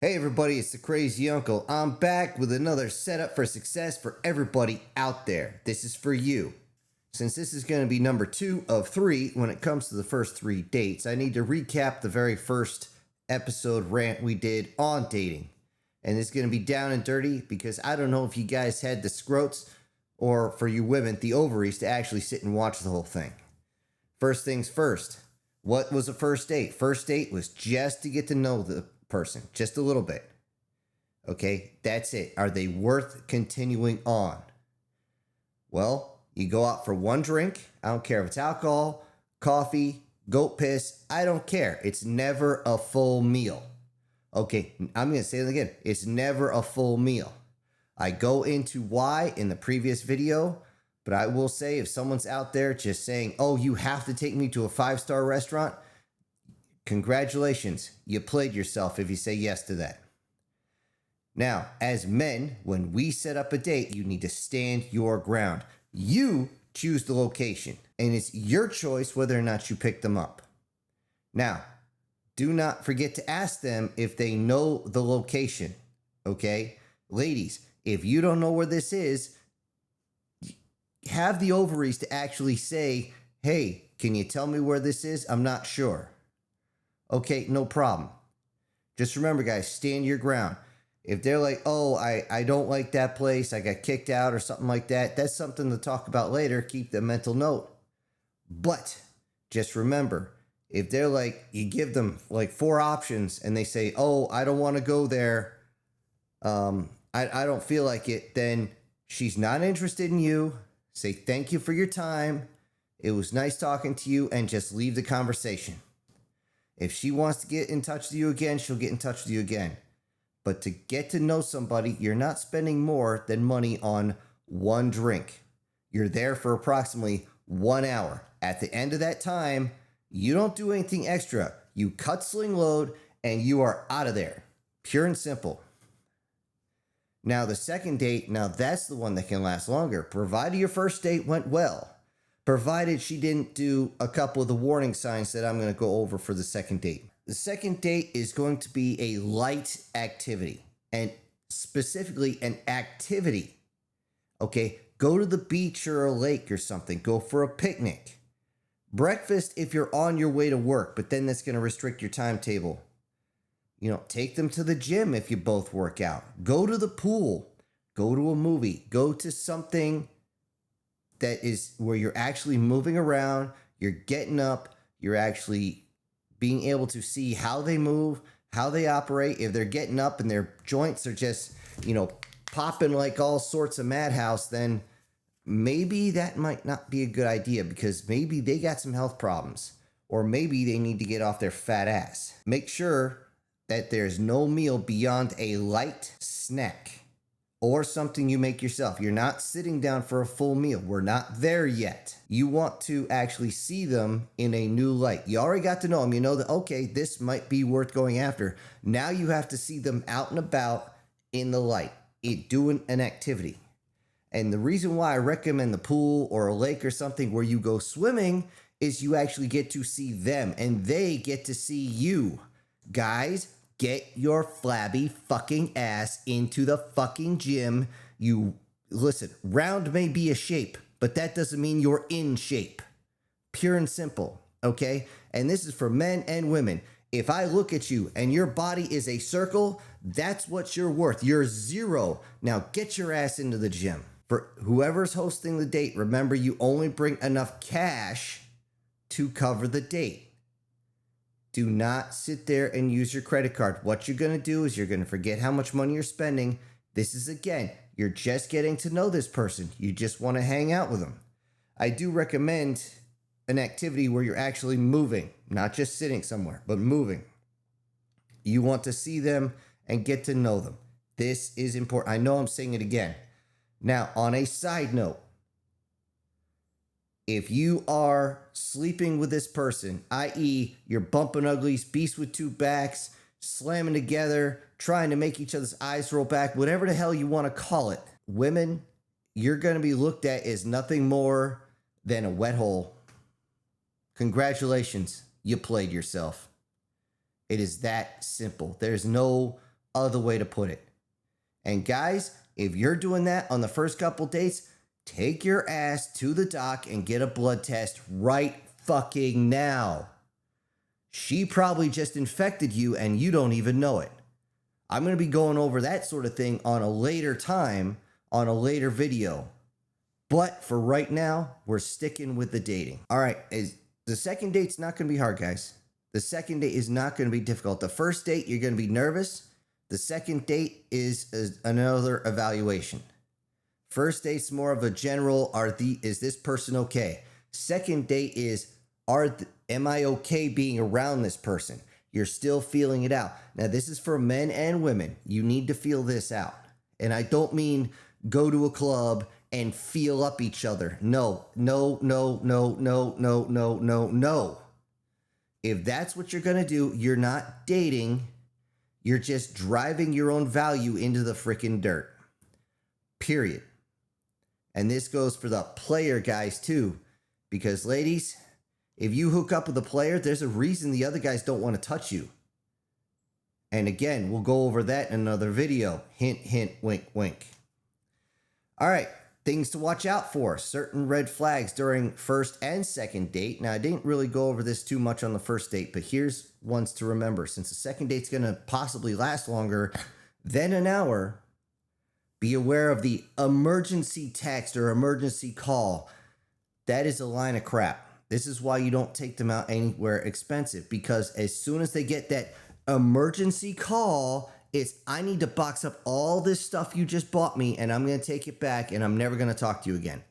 Hey everybody, it's the Crazy Uncle. I'm back with another setup for success for everybody out there. This is for you. Since this is going to be number 2 of 3 when it comes to the first 3 dates, I need to recap the very first episode rant we did on dating. And it's going to be down and dirty because I don't know if you guys had the scrotes or for you women, the ovaries to actually sit and watch the whole thing. First things first, what was a first date? First date was just to get to know the person just a little bit. Okay, that's it. Are they worth continuing on? Well, you go out for one drink. I don't care if it's alcohol, coffee, goat piss. I don't care. It's never a full meal. Okay, I'm going to say it again. It's never a full meal. I go into why in the previous video, but I will say if someone's out there just saying, oh, you have to take me to a 5-star restaurant, congratulations, you played yourself if you say yes to that. Now, as men, when we set up a date, you need to stand your ground. You choose the location, and it's your choice whether or not you pick them up. Now, do not forget to ask them if they know the location, okay? Ladies, if you don't know where this is, have the ovaries to actually say, hey, can you tell me where this is? I'm not sure. Okay, no problem. Just remember, guys, stand your ground. If they're like, oh, I don't like that place, I got kicked out or something like that, that's something to talk about later. Keep the mental note. But just remember, if they're like, you give them like 4 options and they say, oh, I don't want to go there, I don't feel like it, then she's not interested in you. Say thank you for your time. It was nice talking to you, and just leave the conversation. If she wants to get in touch with you again, she'll get in touch with you again. But to get to know somebody, you're not spending more than money on one drink. You're there for approximately 1 hour. At the end of that time, you don't do anything extra. You cut sling load and you are out of there. Pure and simple. Now, the second date, now that's the one that can last longer, provided your first date went well. Provided she didn't do a couple of the warning signs that I'm going to go over for the second date. The second date is going to be a light activity, and specifically an activity. Okay, go to the beach or a lake or something. Go for a picnic. Breakfast if you're on your way to work, but then that's going to restrict your timetable. Take them to the gym if you both work out. Go to the pool. Go to a movie. Go to something that is where you're actually moving around, you're getting up, you're actually being able to see how they move, how they operate. If they're getting up and their joints are just, popping like all sorts of madhouse, then maybe that might not be a good idea because maybe they got some health problems or maybe they need to get off their fat ass. Make sure that there's no meal beyond a light snack or something you make yourself. You're not sitting down for a full meal. We're not there yet. You want to actually see them in a new light. You already got to know them. You know that, okay, this might be worth going after. Now you have to see them out and about in the light, doing an activity. And the reason why I recommend the pool or a lake or something where you go swimming is you actually get to see them and they get to see you. Guys, get your flabby fucking ass into the fucking gym. Listen, round may be a shape, but that doesn't mean you're in shape. Pure and simple, okay? And this is for men and women. If I look at you and your body is a circle, that's what you're worth. You're 0. Now get your ass into the gym. For whoever's hosting the date, remember you only bring enough cash to cover the date. Do not sit there and use your credit card. What you're going to do is you're going to forget how much money you're spending. This is, again, you're just getting to know this person. You just want to hang out with them. I do recommend an activity where you're actually moving, not just sitting somewhere, but moving. You want to see them and get to know them. This is important. I know I'm saying it again. Now, on a side note, if you are sleeping with this person, i.e. you're bumping uglies, beast with 2 backs, slamming together, trying to make each other's eyes roll back, whatever the hell you want to call it, women, you're going to be looked at as nothing more than a wet hole. Congratulations, you played yourself. It is that simple. There's no other way to put it. And guys, if you're doing that on the first couple dates, take your ass to the doc and get a blood test right fucking now. She probably just infected you and you don't even know it. I'm going to be going over that sort of thing on a later time, on a later video. But for right now, we're sticking with the dating. All right, the second date's not going to be hard, guys. The second date is not going to be difficult. The first date, you're going to be nervous. The second date is another evaluation. First date's more of a general, is this person okay? Second date is, am I okay being around this person? You're still feeling it out. Now, this is for men and women. You need to feel this out. And I don't mean go to a club and feel up each other. No. If that's what you're going to do, you're not dating. You're just driving your own value into the freaking dirt. Period. And this goes for the player guys too. Because ladies, if you hook up with a player, there's a reason the other guys don't want to touch you. And again, we'll go over that in another video. Hint, hint, wink, wink. All right, things to watch out for. Certain red flags during first and second date. Now, I didn't really go over this too much on the first date, but here's ones to remember. Since the second date's going to possibly last longer than an hour, be aware of the emergency text or emergency call. That is a line of crap. This is why you don't take them out anywhere expensive, because as soon as they get that emergency call, it's, I need to box up all this stuff you just bought me and I'm going to take it back and I'm never going to talk to you again.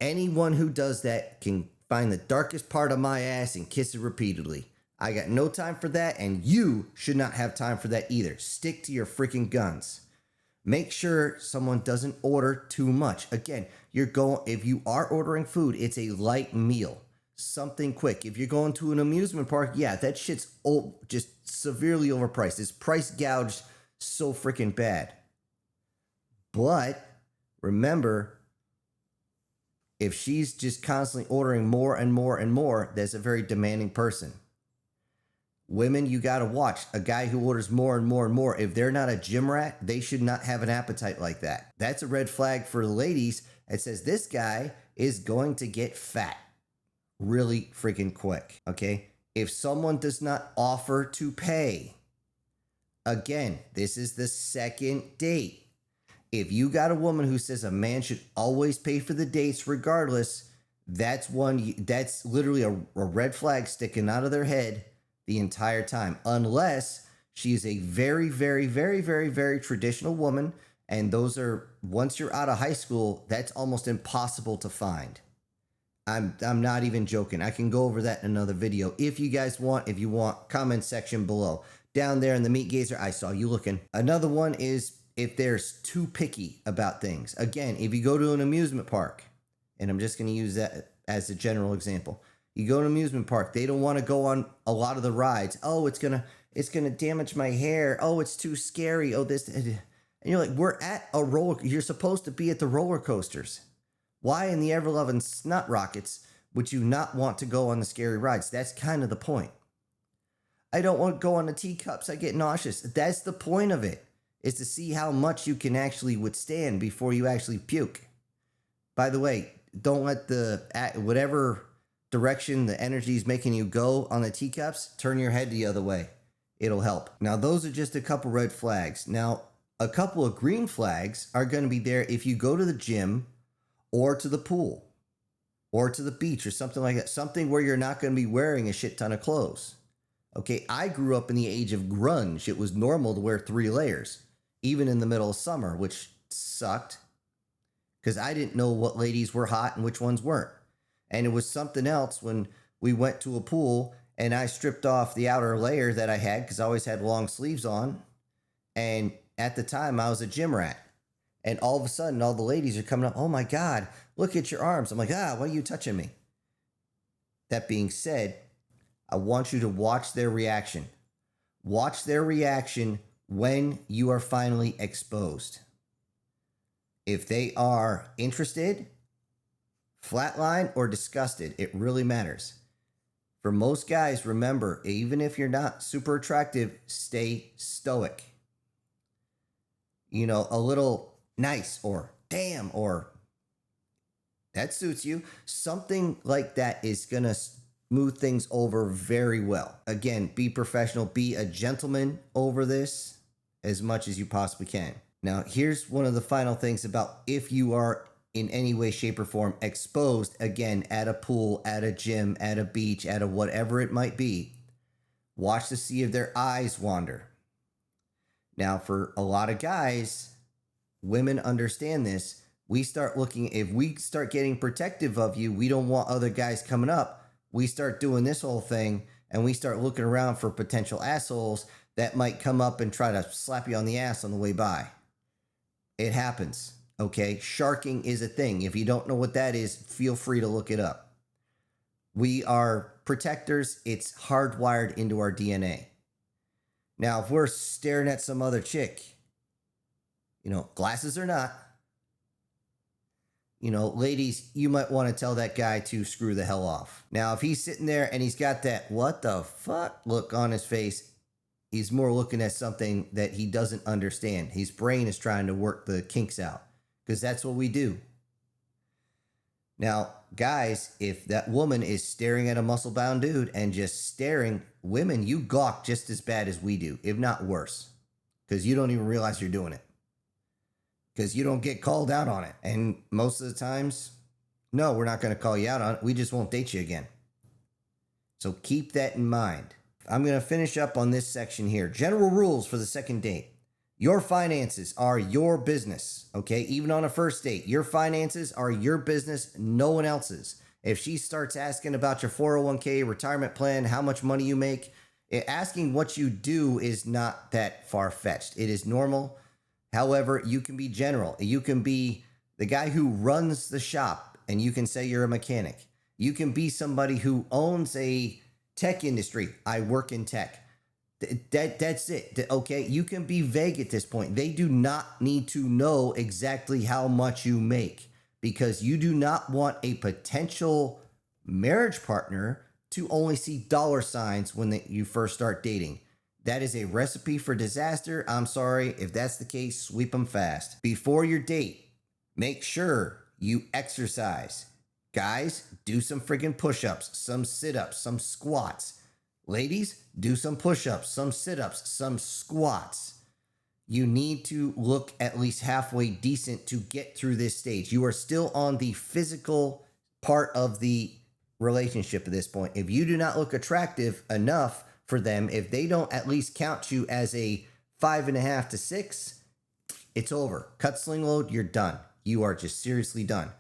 Anyone who does that can find the darkest part of my ass and kiss it repeatedly. I got no time for that, and you should not have time for that either. Stick to your freaking guns. Make sure someone doesn't order too much. Again, if you are ordering food, it's a light meal. Something quick. If you're going to an amusement park, yeah, that shit's just severely overpriced. It's price gouged so freaking bad. But remember, if she's just constantly ordering more and more and more, that's a very demanding person. Women, you got to watch. A guy who orders more and more and more, if they're not a gym rat, they should not have an appetite like that. That's a red flag for the ladies. It says this guy is going to get fat really freaking quick, okay? If someone does not offer to pay, again, this is the second date. If you got a woman who says a man should always pay for the dates regardless, that's literally a red flag sticking out of their head the entire time, unless she is a very, very, very, very, very traditional woman. And those are, once you're out of high school, that's almost impossible to find. I'm not even joking. I can go over that in another video if you guys want. If you want, comment section below. Down there in the meat gazer, I saw you looking. Another one is if they're too picky about things. Again, if you go to an amusement park, and I'm just going to use that as a general example. You go to an amusement park, they don't want to go on a lot of the rides. Oh, it's gonna damage my hair. Oh, it's too scary. Oh, this, and you're like, we're at a roller. You're supposed to be at the roller coasters. Why in the ever-loving snot rockets would you not want to go on the scary rides? That's kind of the point. I don't want to go on the teacups. I get nauseous. That's the point of it, is to see how much you can actually withstand before you actually puke. By the way, don't let whatever direction the energy is making you go on the teacups, turn your head the other way. It'll help. Now, those are just a couple red flags. Now, a couple of green flags are going to be there if you go to the gym or to the pool or to the beach or something like that. Something where you're not going to be wearing a shit ton of clothes. Okay, I grew up in the age of grunge. It was normal to wear 3 layers, even in the middle of summer, which sucked because I didn't know what ladies were hot and which ones weren't. And it was something else when we went to a pool and I stripped off the outer layer that I had because I always had long sleeves on. And at the time, I was a gym rat. And all of a sudden, all the ladies are coming up, oh my God, look at your arms. I'm like, why are you touching me? That being said, I want you to watch their reaction. Watch their reaction when you are finally exposed. If they are interested, flatline, or disgusted, it really matters. For most guys, remember, even if you're not super attractive, stay stoic. You know, a little nice or damn or that suits you. Something like that is going to smooth things over very well. Again, be professional, be a gentleman over this as much as you possibly can. Now, here's one of the final things about if you are in any way, shape, or form exposed, again, at a pool, at a gym, at a beach, at a whatever it might be, watch to see if their eyes wander. Now, for a lot of guys, women understand this. We start looking, if we start getting protective of you, we don't want other guys coming up. We start doing this whole thing and we start looking around for potential assholes that might come up and try to slap you on the ass on the way by. It happens, okay? Sharking is a thing. If you don't know what that is, feel free to look it up. We are protectors. It's hardwired into our DNA. Now, if we're staring at some other chick, you know, glasses or not, you know, ladies, you might want to tell that guy to screw the hell off. Now, if he's sitting there and he's got that what the fuck look on his face, he's more looking at something that he doesn't understand. His brain is trying to work the kinks out because that's what we do. Now, guys, if that woman is staring at a muscle-bound dude and just staring, women, you gawk just as bad as we do, if not worse, because you don't even realize you're doing it. Because you don't get called out on it. And most of the times, no, we're not going to call you out on it. We just won't date you again. So keep that in mind. I'm going to finish up on this section here. General rules for the second date. Your finances are your business, okay? Even on a first date, your finances are your business, no one else's. If she starts asking about your 401k, retirement plan, how much money you make, asking what you do is not that far-fetched. It is normal. However, you can be general. You can be the guy who runs the shop and you can say you're a mechanic. You can be somebody who owns a tech industry. I work in tech. That's it. Okay. You can be vague at this point. They do not need to know exactly how much you make because you do not want a potential marriage partner to only see dollar signs when you first start dating. That is a recipe for disaster. I'm sorry. If that's the case, sweep them fast. Before your date, make sure you exercise. Guys, do some friggin' push-ups, some sit-ups, some squats. Ladies, do some push-ups, some sit-ups, some squats. You need to look at least halfway decent to get through this stage. You are still on the physical part of the relationship at this point. If you do not look attractive enough for them, if they don't at least count you as a 5.5 to 6, it's over. Cut sling load, you're done. You are just seriously done.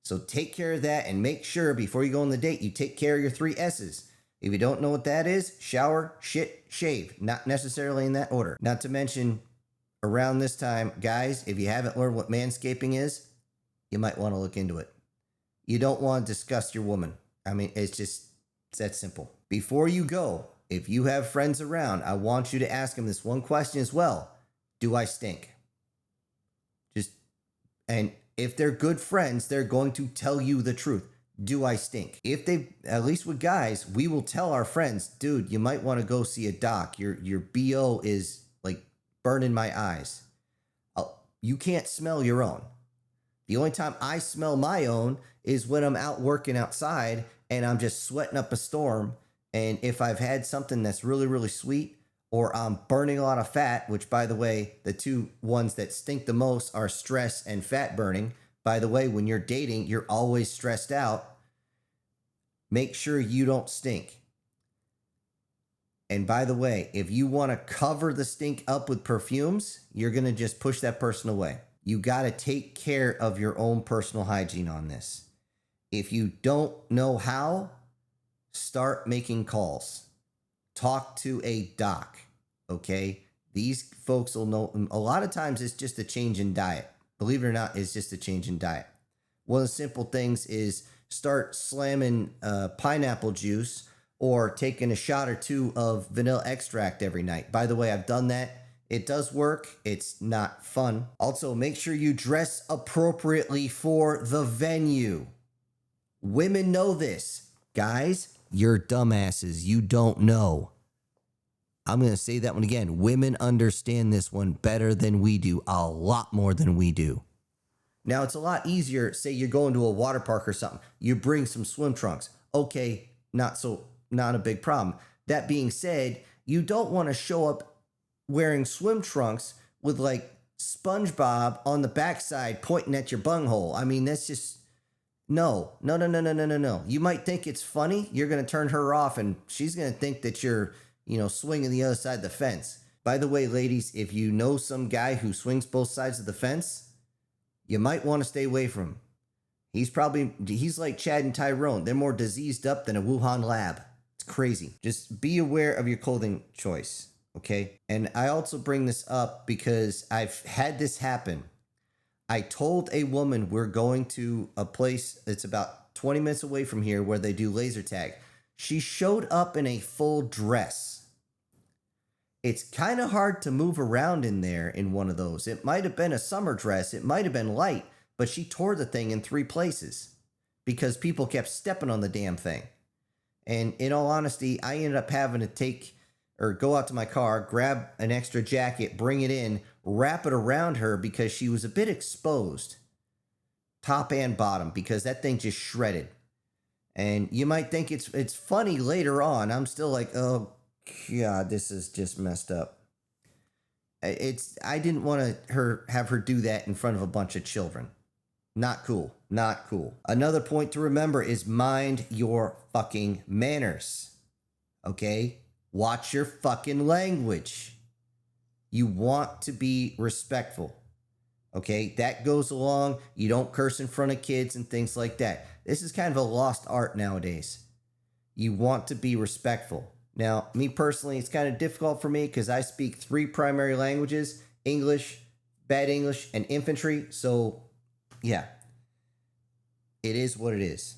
So take care of that and make sure before you go on the date, you take care of your 3 S's. If you don't know what that is, shower, shit, shave. Not necessarily in that order. Not to mention, around this time, guys, if you haven't learned what manscaping is, you might want to look into it. You don't want to disgust your woman. I mean, it's that simple. Before you go, if you have friends around, I want you to ask them this one question as well. Do I stink? And if they're good friends, they're going to tell you the truth. Do I stink? If they, at least with guys, we will tell our friends, dude, you might want to go see a doc. Your BO is like burning my eyes. You can't smell your own. The only time I smell my own is when I'm out working outside and I'm just sweating up a storm. And if I've had something that's really, really sweet, or I'm burning a lot of fat, which, by the way, the 2 ones that stink the most are stress and fat burning. By the way, when you're dating, you're always stressed out. Make sure you don't stink. And by the way, if you want to cover the stink up with perfumes, you're going to just push that person away. You got to take care of your own personal hygiene on this. If you don't know how, start making calls. Talk to a doc, okay? These folks will know. A lot of times it's just a change in diet. Believe it or not, it's just a change in diet. One of the simple things is start slamming pineapple juice or taking a shot or 2 of vanilla extract every night. By the way, I've done that. It does work. It's not fun. Also, make sure you dress appropriately for the venue. Women know this. Guys, you're dumbasses. You don't know. I'm going to say that one again. Women understand this one better than we do, a lot more than we do. Now, it's a lot easier. Say you're going to a water park or something. You bring some swim trunks. Okay, not a big problem. That being said, you don't want to show up wearing swim trunks with like SpongeBob on the backside pointing at your bunghole. I mean, that's just no. You might think it's funny. You're going to turn her off and she's going to think that you're, swinging the other side of the fence. By the way, ladies, if you know some guy who swings both sides of the fence, you might want to stay away from him. He's like Chad and Tyrone. They're more diseased up than a Wuhan lab. It's crazy. Just be aware of your clothing choice, okay? And I also bring this up because I've had this happen. I told a woman we're going to a place that's about 20 minutes away from here where they do laser tag. She showed up in a full dress. It's kind of hard to move around in there in one of those. It might have been a summer dress. It might have been light, but she tore the thing in 3 places because people kept stepping on the damn thing. And in all honesty, I ended up having to go out to my car, grab an extra jacket, bring it in, wrap it around her because she was a bit exposed, top and bottom, because that thing just shredded. And you might think it's funny later on. I'm still like, oh God, this is just messed up. I didn't want to have her do that in front of a bunch of children. Not cool. Not cool. Another point to remember is mind your fucking manners. Okay? Watch your fucking language. You want to be respectful. Okay? That goes along. You don't curse in front of kids and things like that. This is kind of a lost art nowadays. You want to be respectful. Now, me personally, it's kind of difficult for me because I speak 3 primary languages: English, Bad English, and infantry. So, yeah, it is what it is.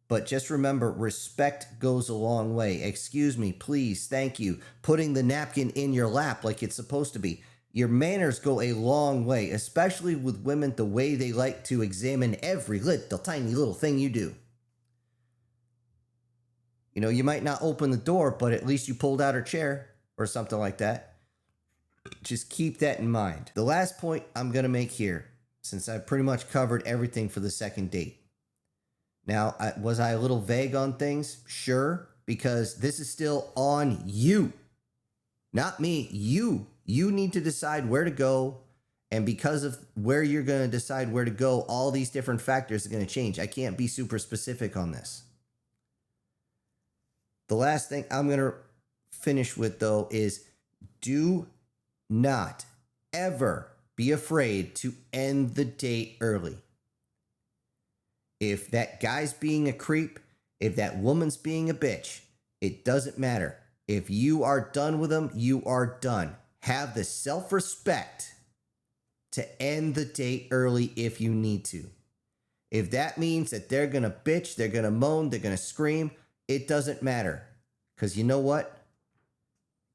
But just remember, respect goes a long way. Excuse me, please, thank you. Putting the napkin in your lap like it's supposed to be. Your manners go a long way, especially with women, the way they like to examine every tiny little thing you do. You might not open the door, but at least you pulled out her chair or something like that. Just keep that in mind. The last point I'm going to make here, since I've pretty much covered everything for the second date. Now, was I a little vague on things? Sure, because this is still on you. Not me, you. You need to decide where to go. And because of where you're going to decide where to go, all these different factors are going to change. I can't be super specific on this. The last thing I'm going to finish with, though, is do not ever be afraid to end the date early. If that guy's being a creep, if that woman's being a bitch, it doesn't matter. If you are done with them, you are done. Have the self-respect to end the date early if you need to. If that means that they're going to bitch, they're going to moan, they're going to scream, it doesn't matter. Because you know what?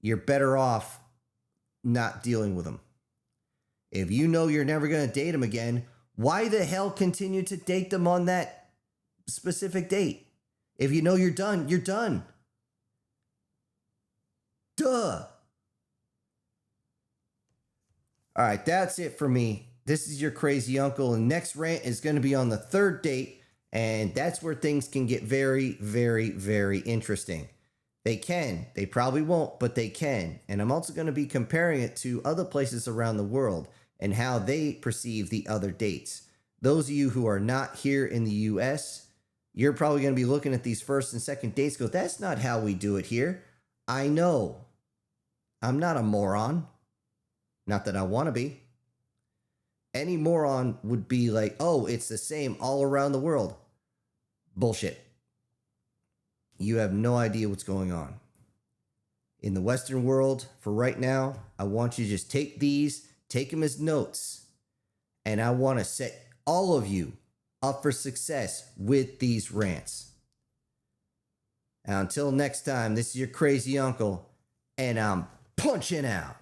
You're better off not dealing with them. If you know you're never going to date them again, why the hell continue to date them on that specific date? If you know you're done, you're done. Duh. All right, that's it for me. This is your crazy uncle, and next rant is going to be on the 3rd date, and that's where things can get very, very, very interesting. They can. They probably won't, but they can. And I'm also going to be comparing it to other places around the world and how they perceive the other dates. Those of you who are not here in the US, you're probably going to be looking at these 1st and 2nd dates, go, that's not how we do it here. I know. I'm not a moron. Not that I want to be. Any moron would be like, oh, it's the same all around the world. Bullshit. You have no idea what's going on. In the Western world, for right now, I want you to just take them as notes, and I want to set all of you up for success with these rants. Now, until next time, this is your crazy uncle, and I'm punching out.